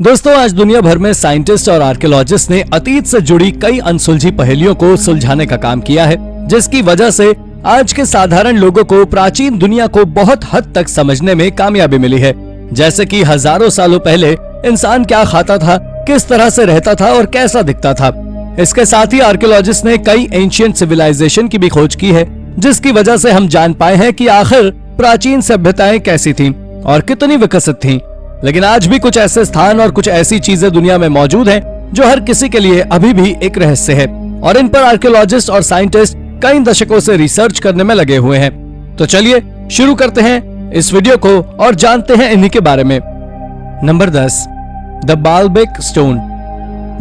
दोस्तों, आज दुनिया भर में साइंटिस्ट और आर्कियोलॉजिस्ट ने अतीत से जुड़ी कई अनसुलझी पहेलियों को सुलझाने का काम किया है, जिसकी वजह से आज के साधारण लोगों को प्राचीन दुनिया को बहुत हद तक समझने में कामयाबी मिली है। जैसे कि हजारों सालों पहले इंसान क्या खाता था, किस तरह से रहता था और कैसा दिखता था। इसके साथ ही आर्कियोलॉजिस्ट ने कई एंशिएंट सिविलाइजेशन की भी खोज की है, जिसकी वजह से हम जान पाए हैं कि आखिर प्राचीन सभ्यताएं कैसी थीं और कितनी विकसित थीं। लेकिन आज भी कुछ ऐसे स्थान और कुछ ऐसी चीजें दुनिया में मौजूद हैं जो हर किसी के लिए अभी भी एक रहस्य है, और इन पर आर्कियोलॉजिस्ट और साइंटिस्ट कई दशकों से रिसर्च करने में लगे हुए हैं। तो चलिए शुरू करते हैं इस वीडियो को और जानते हैं इन्हीं के बारे में। Number 10, the Baalbek stone.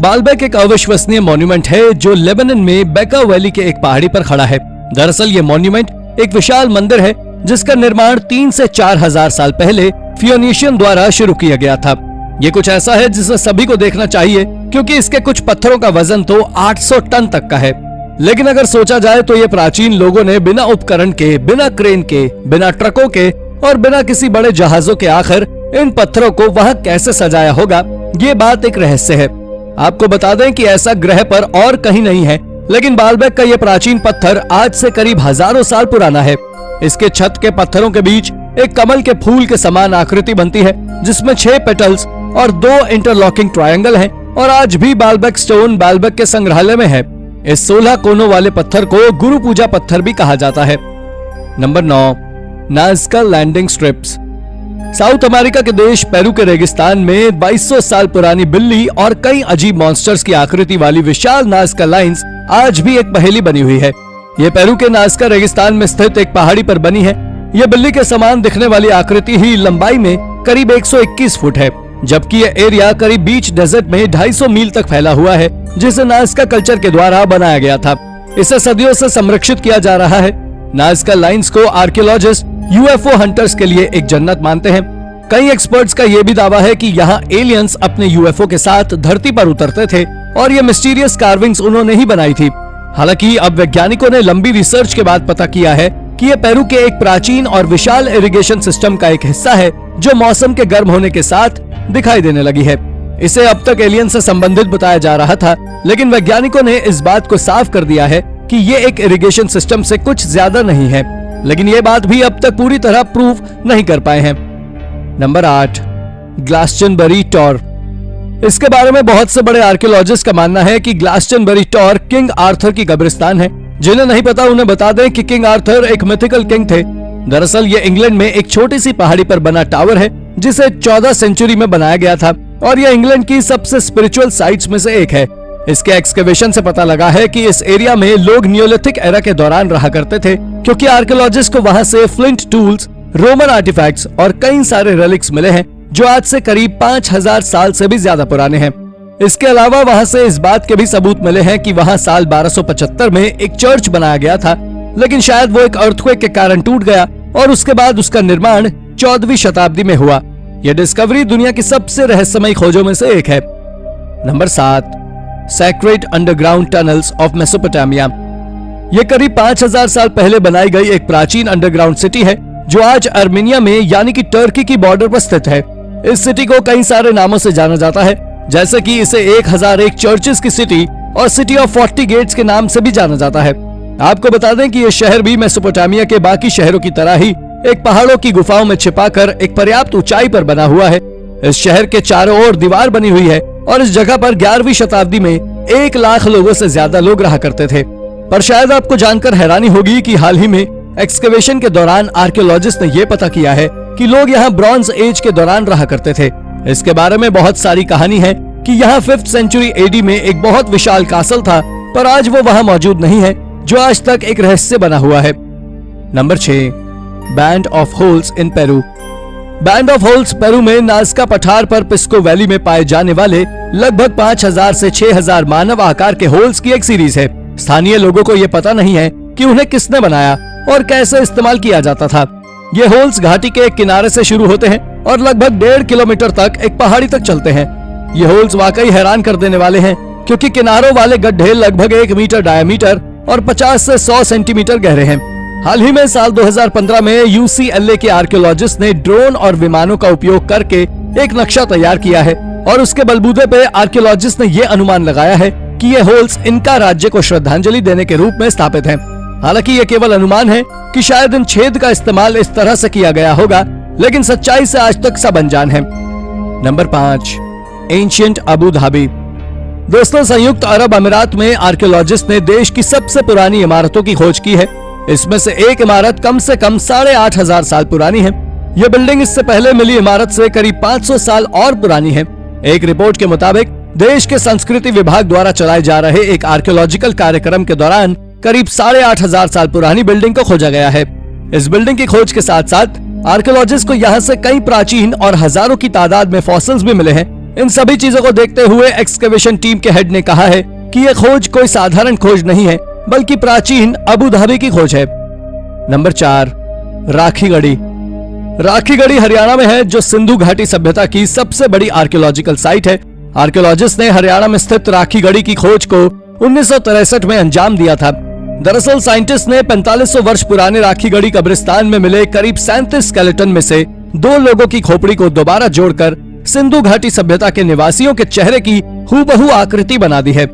Baalbek एक अविश्वसनीय मॉन्यूमेंट है जो लेबनान में बेका वैली के एक पहाड़ी पर खड़ा है। दरअसल ये मॉन्यूमेंट एक विशाल मंदिर है जिसका निर्माण 3 से 4 हजार साल पहले फियोनीशियन द्वारा शुरू किया गया था। ये कुछ ऐसा है जिसे सभी को देखना चाहिए, क्योंकि इसके कुछ पत्थरों का वजन तो 800 टन तक का है। लेकिन अगर सोचा जाए तो ये प्राचीन लोगों ने बिना उपकरण के, बिना क्रेन के, बिना ट्रकों के और बिना किसी बड़े जहाजों के आखिर इन पत्थरों को वहां कैसे सजाया होगा, ये बात एक रहस्य है। आपको बता दें कि ऐसा ग्रह पर और कहीं नहीं है, लेकिन बालबेक का ये प्राचीन पत्थर आज से करीब हजारों साल पुराना है। इसके छत के पत्थरों के बीच एक कमल के फूल के समान आकृति बनती है, जिसमें 6 पेटल्स और 2 इंटरलॉकिंग ट्रायंगल हैं, और आज भी बालबेक स्टोन बालबेक के संग्रहालय में है। इस 16 कोनों वाले पत्थर को गुरु पूजा पत्थर भी कहा जाता है। Number 9, Nazca landing strips. South America के देश पेरू के रेगिस्तान में 2200 साल पुरानी बिल्ली और कई अजीब मॉन्स्टर्स की आकृति वाली विशाल नाज़का लाइंस आज भी एक पहेली बनी हुई है। ये पेरू के नाज़का रेगिस्तान में स्थित एक पहाड़ी पर बनी है। ये बिल्ली के समान दिखने वाली आकृति ही लंबाई में करीब 121 फुट है, जबकि ये एरिया करीब बीच डेजर्ट में 250 मील तक फैला हुआ है, जिसे नाज़का कल्चर के द्वारा बनाया गया था। इसे सदियों से संरक्षित किया जा रहा है। नाज़का लाइंस को आर्कियोलॉजिस्ट यूएफओ हंटर्स के लिए एक जन्नत मानते हैं। कई एक्सपर्ट्स का ये भी दावा है कि यहाँ एलियंस अपने यूएफओ के साथ धरती पर उतरते थे और ये मिस्टीरियस कार्विंग्स उन्होंने ही बनाई थी। हालांकि अब वैज्ञानिकों ने लंबी रिसर्च के बाद पता किया है कि ये पेरू के एक प्राचीन और विशाल इरिगेशन सिस्टम का एक हिस्सा है, जो मौसम के गर्म होने के साथ दिखाई देने लगी है। इसे अब तक एलियन से संबंधित बताया जा रहा था, लेकिन वैज्ञानिकों ने इस बात को साफ कर दिया है कि ये एक इरिगेशन सिस्टम से कुछ ज्यादा नहीं है, लेकिन ये बात भी अब तक पूरी तरह प्रूव नहीं कर पाए हैं। Number 8, Glastonbury Tor. इसके बारे में बहुत से बड़े आर्कियोलॉजिस्ट का मानना है कि ग्लासटनबरी टॉर किंग आर्थर की कब्रिस्तान है। जिन्हें नहीं पता उन्हें बता दें कि किंग आर्थर एक मिथिकल किंग थे। दरअसल ये इंग्लैंड में एक छोटी सी पहाड़ी पर बना टावर है, जिसे 14 सेंचुरी में बनाया गया था, और यह इंग्लैंड की सबसे स्पिरिचुअल साइट्स में से एक है। इसके एक्सकेवेशन से पता लगा है कि इस एरिया में लोग नियोलिथिक एरा के दौरान रहा करते थे, क्योंकि आर्कियोलॉजिस्ट को वहां से फ्लिंट टूल्स, रोमन आर्टिफैक्ट्स और कई सारे रेलिक्स मिले हैं, जो आज से करीब 5000 साल से भी ज्यादा पुराने हैं। इसके अलावा वहां से इस बात के भी सबूत मिले हैं कि वहां साल 1275 में एक चर्च बनाया गया था, लेकिन शायद वो एक अर्थक्वेक के कारण टूट गया और उसके बाद उसका निर्माण 14वीं शताब्दी में हुआ। यह डिस्कवरी दुनिया की सबसे रहस्यमयी खोजों में से एक है। Number 7, sacred underground tunnels of Mesopotamia. ये करीब 5000 साल पहले बनाई गई एक प्राचीन अंडरग्राउंड सिटी है, जो आज आर्मेनिया में यानी कि टर्की की बॉर्डर पर स्थित है। इस सिटी को कई सारे नामों से जाना जाता है, जैसे कि इसे 1001 चर्चेस की सिटी और सिटी ऑफ 40 गेट्स के नाम से भी जाना जाता है। आपको बता दें कि यह शहर भी मेसोपोटामिया के बाकी शहरों की तरह ही एक पहाड़ों की गुफाओं में छिपाकर एक पर्याप्त ऊंचाई पर बना हुआ है। इस शहर के चारों ओर दीवार बनी हुई है, और इस जगह पर 11वीं शताब्दी में 1 लाख लोगों से ज्यादा लोग रहा करते थे। पर शायद आपको जानकर हैरानी होगी कि हाल ही में एक्सकेवेशन के दौरान आर्कियोलॉजिस्ट ने यह पता किया है कि लोग यहाँ ब्रॉन्ज एज के दौरान रहा करते थे। इसके बारे में बहुत सारी कहानी है कि यहाँ 5th सेंचुरी एडी में एक बहुत विशाल कासल था, पर आज वो वहाँ मौजूद नहीं है, जो आज तक एक रहस्य बना हुआ है। Number 6, band of holes in Peru. Band of holes Peru में नाज़का पठार पर पिस्को वैली में पाए जाने वाले लगभग 5000 से 6000 मानव आकार के होल्स की एक सीरीज है। स्थानीय लोगों को ये पता नहीं है कि उन्हें किसने बनाया और कैसे इस्तेमाल किया जाता था। ये होल्स घाटी के एक किनारे से शुरू होते हैं और लगभग 1.5 किलोमीटर तक एक पहाड़ी तक चलते हैं। ये होल्स वाकई हैरान कर देने वाले हैं, क्योंकि किनारों वाले गड्ढे लगभग 1 मीटर डायमीटर और 50 से 100 सेंटीमीटर गहरे हैं। हाल ही में साल 2015 में UCLA के आर्कियोलॉजिस्ट ने ड्रोन और विमानों का उपयोग करके एक नक्शा तैयार किया है, और उसके बलबूते पे आर्कियोलॉजिस्ट ने ये अनुमान लगाया है कि ये होल्स इनका राज्य को श्रद्धांजलि देने के रूप में स्थापित हैं। हालांकि ये केवल अनुमान है कि शायद इन छेद का इस्तेमाल इस तरह से किया गया होगा, लेकिन सच्चाई से आज तक सब अनजान है। Number 5, ancient Abu Dhabi. दोस्तों, संयुक्त अरब अमीरात में आर्कियोलॉजिस्ट ने देश की सबसे पुरानी इमारतों की खोज की है। इसमें से एक इमारत कम से कम 8,500 साल पुरानी है। यह बिल्डिंग इससे पहले मिली इमारत से करीब 500 साल और पुरानी है। एक रिपोर्ट के मुताबिक देश के संस्कृति विभाग द्वारा चलाए जा रहे एक आर्कियोलॉजिकल कार्यक्रम के दौरान करीब 8,500 साल पुरानी बिल्डिंग को खोजा गया है। इस बिल्डिंग की खोज के साथ साथ आर्कियोलॉजिस्ट को यहाँ से कई प्राचीन और हजारों की तादाद में फॉसिल्स भी मिले हैं। इन सभी चीजों को देखते हुए एक्सकवेशन टीम के हेड ने कहा है कि यह खोज कोई साधारण खोज नहीं है, बल्कि प्राचीन अबू धाबी की खोज है। नंबर 4, राखीगढ़ी। राखीगढ़ी हरियाणा में है, जो सिंधु घाटी सभ्यता की सबसे बड़ी आर्कियोलॉजिकल साइट है। आर्कियोलॉजिस्ट ने हरियाणा में स्थित राखीगढ़ी की खोज को 1963 में अंजाम दिया था। दरअसल साइंटिस्ट ने 4500 वर्ष पुराने राखीगढ़ी कब्रिस्तान में मिले करीब 37 स्केलेटन में से 2 लोगों की खोपड़ी को दोबारा जोड़कर सिंधु घाटी सभ्यता के निवासियों के चेहरे की हूबहू आकृति बना दी है।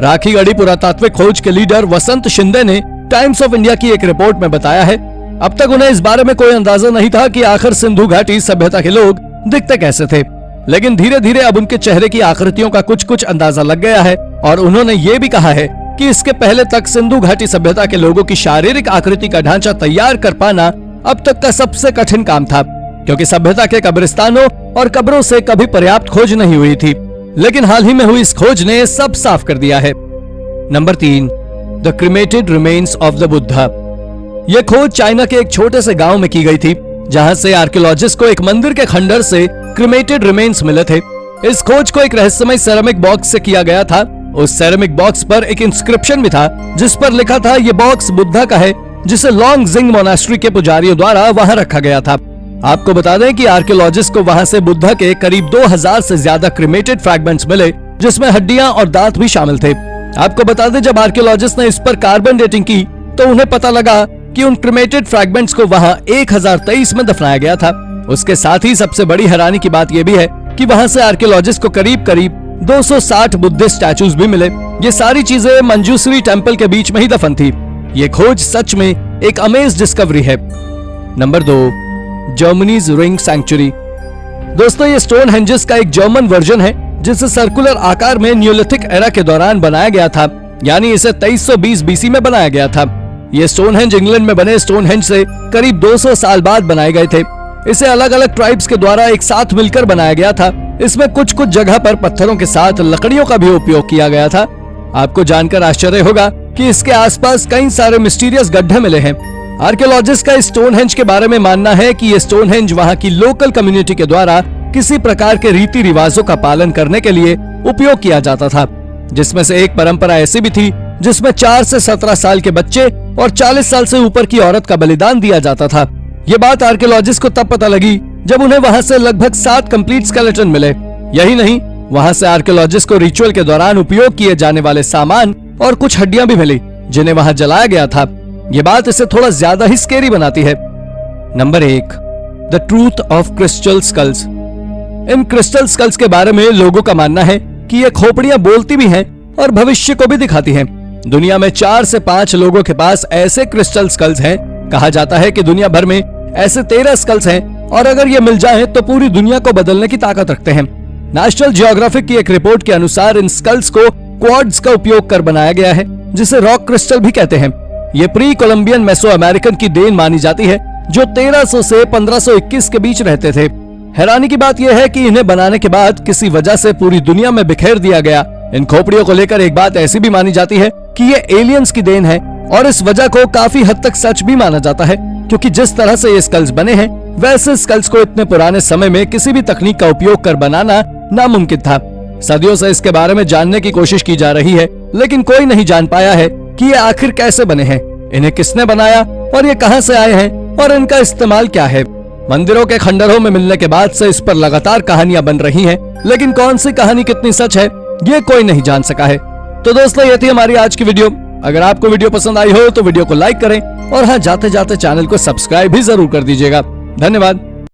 राखीगढ़ी पुरातात्विक खोज के लीडर वसंत शिंदे ने टाइम्स ऑफ इंडिया की एक रिपोर्ट में बताया है, अब तक उन्हें इस बारे में कोई अंदाजा नहीं था कि आखिर सिंधु घाटी सभ्यता के लोग दिखते कैसे थे, लेकिन धीरे धीरे अब उनके चेहरे की आकृतियों का कुछ कुछ अंदाजा लग गया है। और उन्होंने ये भी कहा है कि इसके पहले तक सिंधु घाटी सभ्यता के लोगों की शारीरिक आकृति का ढांचा तैयार कर पाना अब तक का सबसे कठिन काम था, क्योंकि सभ्यता के कब्रिस्तानों और कब्रों से कभी पर्याप्त खोज नहीं हुई थी। लेकिन हाल ही में हुई इस खोज ने सब साफ कर दिया है। Number 3, the cremated remains of the Buddha. यह खोज चाइना के एक छोटे से गांव में की गई थी, जहां से आर्कियोलॉजिस्ट को एक मंदिर के खंडर से क्रीमेटेड रिमेन्स मिले थे। इस खोज को एक रहस्यमय सेरेमिक बॉक्स से किया गया था। उस सेरेमिक बॉक्स पर एक इंस्क्रिप्शन भी था, जिस पर लिखा था ये बॉक्स बुद्धा का है, जिसे लॉन्ग जिंग मोनास्ट्री के पुजारियों द्वारा वहां रखा गया था। आपको बता दें कि आर्कियोलॉजिस्ट को वहां से बुद्धा के करीब 2000 से ज्यादा क्रीमेटेड फ्रैगमेंट्स मिले, जिसमें हड्डियां और दांत भी शामिल थे। आपको बता दें, जब आर्कियोलॉजिस्ट ने इस पर कार्बन डेटिंग की तो उन्हें पता लगा कि उन क्रीमेटेड फ्रैगमेंट्स को वहां 1023 में दफनाया गया था। उसके साथ ही सबसे बड़ी हैरानी की बात यह भी है कि वहां से आर्कियोलॉजिस्ट को करीब 260 बुद्धिस्ट स्टैचूज भी मिले। ये सारी चीजें मंजूश्री टेम्पल के बीच में ही दफन थी। ये खोज सच में एक अमेज डिस्कवरी है। Number 2, Germany's ring sanctuary. दोस्तों, ये स्टोन हेंजेस का एक जर्मन वर्जन है, जिसे सर्कुलर आकार में न्यूलिथिक एरा के दौरान बनाया गया था, यानी इसे 2320 बीसी में बनाया गया था। ये स्टोनहेंज इंग्लैंड में बने स्टोनहेंज से करीब 200 साल बाद बनाए गए थे। इसे अलग अलग ट्राइब्स के द्वारा एक साथ मिलकर बनाया गया था। इसमें कुछ कुछ जगह पर पत्थरों के साथ लकड़ियों का भी उपयोग किया गया था। आपको जानकर आश्चर्य होगा कि इसके आसपास कई सारे मिस्टीरियस गड्ढे मिले हैं। आर्कियोलॉजिस्ट का स्टोनहेंज के बारे में मानना है कि ये स्टोनहेंज वहां की लोकल कम्युनिटी के द्वारा किसी प्रकार के रीति रिवाजों का पालन करने के लिए उपयोग किया जाता था, जिसमें से एक परंपरा ऐसी भी थी जिसमें 4 से 17 साल के बच्चे और 40 साल से ऊपर की औरत का बलिदान दिया जाता था। ये बात आर्कियोलॉजिस्ट को तब पता लगी जब उन्हें वहां से लगभग 7 कंप्लीट स्केलेटन मिले। यही नहीं, वहां से आर्कियोलॉजिस्ट को रिचुअल के दौरान उपयोग किए जाने वाले सामान और कुछ हड्डियां भी मिली, जिन्हें वहां जलाया गया था। ये बात इसे थोड़ा ज्यादा ही स्केरी बनाती है। Number 1, the truth of crystal skulls. इन क्रिस्टल स्कल्स के बारे में लोगों का मानना है कि ये खोपड़ियां बोलती भी हैं और भविष्य को भी दिखाती हैं। दुनिया में 4 से 5 लोगों के पास ऐसे क्रिस्टल स्कल्स हैं। कहा जाता है कि दुनिया भर में ऐसे 13 स्कल्स हैं, और अगर ये मिल जाएं तो पूरी दुनिया को बदलने की ताकत रखते हैं। नेशनल जियोग्राफिक की एक रिपोर्ट के अनुसार इन स्कल्स को क्वार्ट्ज का उपयोग कर बनाया गया है, जिसे रॉक क्रिस्टल भी कहते हैं। ये प्री कोलंबियन मेसो अमेरिकन की देन मानी जाती है, जो 1300 से 1521 के बीच रहते थे। हैरानी की बात यह है कि इन्हें बनाने के बाद किसी वजह से पूरी दुनिया में बिखेर दिया गया। इन खोपड़ियों को लेकर एक बात ऐसी भी मानी जाती है कि ये एलियंस की देन है, और इस वजह को काफी हद तक सच भी माना जाता है, क्योंकि जिस तरह से ये स्कल्स बने हैं, वैसे स्कल्स को इतने पुराने समय में किसी भी तकनीक का उपयोग कर बनाना नामुमकिन था। सदियों से इसके बारे में जानने की कोशिश की जा रही है, लेकिन कोई नहीं जान पाया है कि ये आखिर कैसे बने हैं, इन्हें किसने बनाया और ये कहां से आए हैं और इनका इस्तेमाल क्या है। मंदिरों के खंडरों में मिलने के बाद से इस पर लगातार कहानियां बन रही हैं, लेकिन कौन सी कहानी कितनी सच है ये कोई नहीं जान सका है। तो दोस्तों, ये थी हमारी आज की वीडियो। अगर आपको वीडियो पसंद आई हो तो वीडियो को लाइक करें, और हाँ, जाते जाते चैनल को सब्सक्राइब भी जरूर कर दीजिएगा। धन्यवाद।